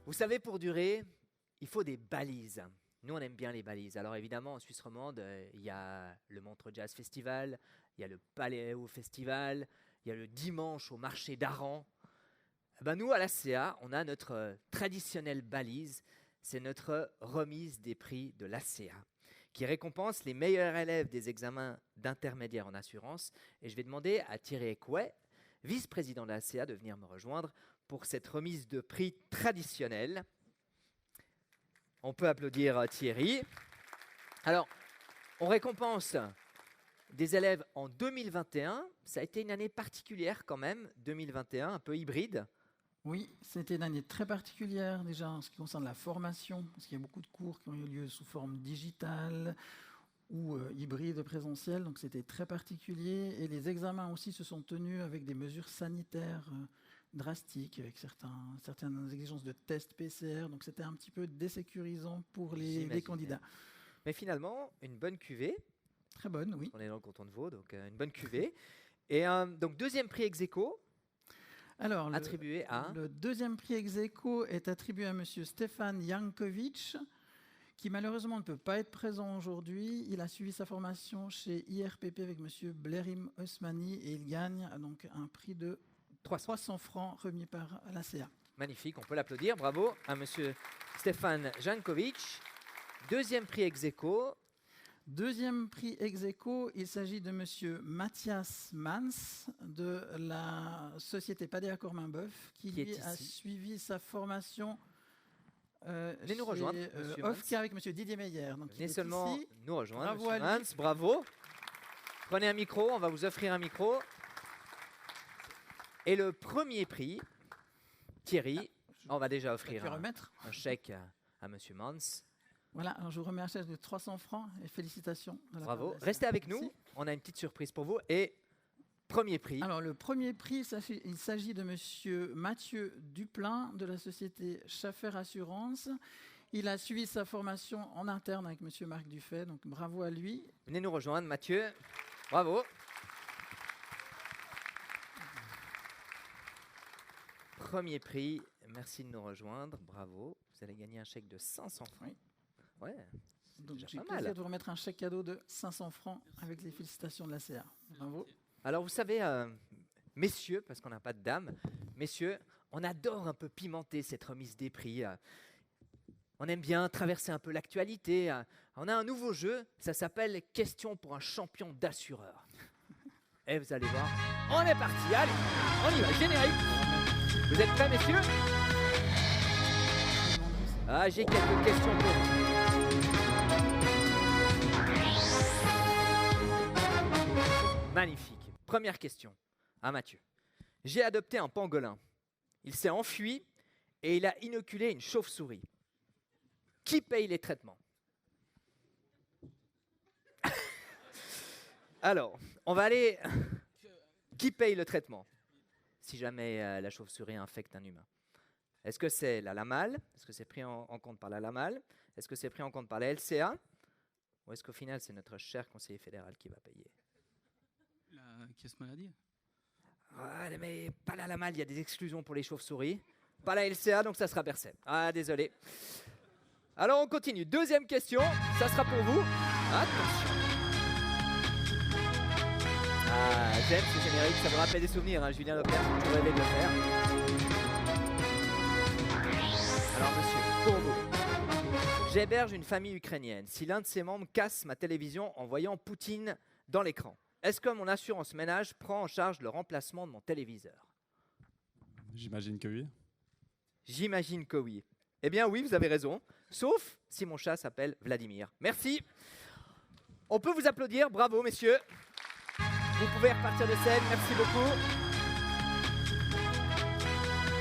Vous savez, pour durer, il faut des balises. Nous, on aime bien les balises. Alors évidemment, en Suisse romande, il y a le Montreux Jazz Festival, il y a le Paléo Festival, il y a le dimanche au marché d'Aran. Nous, à la CA, on a notre traditionnelle balise, c'est notre remise des prix de l'ACA, qui récompense les meilleurs élèves des examens d'intermédiaire en assurance. Et je vais demander à Thierry Ekouet, vice-président de l'ACA, de venir me rejoindre pour cette remise de prix traditionnelle. On peut applaudir Thierry. Alors, on récompense des élèves en 2021. Ça a été une année particulière quand même, 2021, un peu hybride. Oui, c'était une année très particulière déjà en ce qui concerne la formation, parce qu'il y a beaucoup de cours qui ont eu lieu sous forme digitale ou hybride présentiel, donc c'était très particulier. Et les examens aussi se sont tenus avec des mesures sanitaires drastiques, avec certaines exigences de tests PCR, donc c'était un petit peu désécurisant pour les candidats. Mais finalement, une bonne cuvée. Très bonne, oui. On est dans le canton de Vaud, donc une bonne cuvée. Et donc deuxième prix ex-aequo. Alors, attribué à... le deuxième prix ex-aequo est attribué à M. Stefan Jankovic, qui malheureusement ne peut pas être présent aujourd'hui. Il a suivi sa formation chez IRPP avec M. Blerim Osmani et il gagne donc un prix de 300 francs remis par l'ACA. Magnifique, on peut l'applaudir. Bravo à M. Stefan Jankovic. Deuxième prix ex-aequo. Deuxième prix ex-aequo, il s'agit de M. Mathias Mans de la société Padea Corminboeuf qui lui a suivi sa formation venez nous rejoindre, OFCA avec M. Didier Meyer. Donc venez seulement ici. Nous rejoindre, bravo M. Mans, bravo. Prenez un micro, on va vous offrir un micro. Et le premier prix, Thierry, on va déjà offrir un chèque à M. Mans. Voilà, alors je vous remets un chèque de 300 francs et félicitations. Bravo. Restez avec nous. On a une petite surprise pour vous. Et premier prix. Alors, le premier prix, il s'agit de M. Mathieu Duplain de la société Schaffer Assurance. Il a suivi sa formation en interne avec M. Marc Dufay, donc bravo à lui. Venez nous rejoindre, Mathieu. Bravo. Premier prix. Merci de nous rejoindre. Bravo. Vous allez gagner un chèque de 500 francs. Oui. Ouais, donc j'ai le plaisir de vous remettre un chèque cadeau de 500 francs avec les félicitations de la CA. Bravo. Alors vous savez, messieurs, parce qu'on n'a pas de dames, messieurs, on adore un peu pimenter cette remise des prix. On aime bien traverser un peu l'actualité. On a un nouveau jeu, ça s'appelle « Question pour un champion d'assureur ». Et vous allez voir, on est parti, allez, on y va, générique. Vous êtes prêts, messieurs? Ah, j'ai quelques questions pour vous. Magnifique. Première question à Mathieu. J'ai adopté un pangolin. Il s'est enfui et il a inoculé une chauve-souris. Qui paye les traitements? Alors, on va aller... Qui paye le traitement si jamais la chauve-souris infecte un humain? Est-ce que c'est la LAMAL? Est-ce que c'est pris en compte par la LAMAL? Est-ce que c'est pris en compte par la LCA? Ou est-ce qu'au final, c'est notre cher conseiller fédéral qui va payer? La caisse maladie? Mais pas la LAMAL, il y a des exclusions pour les chauves-souris. Pas la LCA, donc ça sera personne. Ah, désolé. Alors, on continue. Deuxième question, ça sera pour vous. Attention. Ah, j'aime ce générique, ça me rappelle des souvenirs, hein. Julien Lepers, je rêvais de le faire. Alors, monsieur, pour vous. J'héberge une famille ukrainienne. Si l'un de ses membres casse ma télévision en voyant Poutine dans l'écran, est-ce que mon assurance ménage prend en charge le remplacement de mon téléviseur? J'imagine que oui. J'imagine que oui. Eh bien oui, vous avez raison. Sauf si mon chat s'appelle Vladimir. Merci. On peut vous applaudir. Bravo, messieurs. Vous pouvez repartir de scène. Merci beaucoup.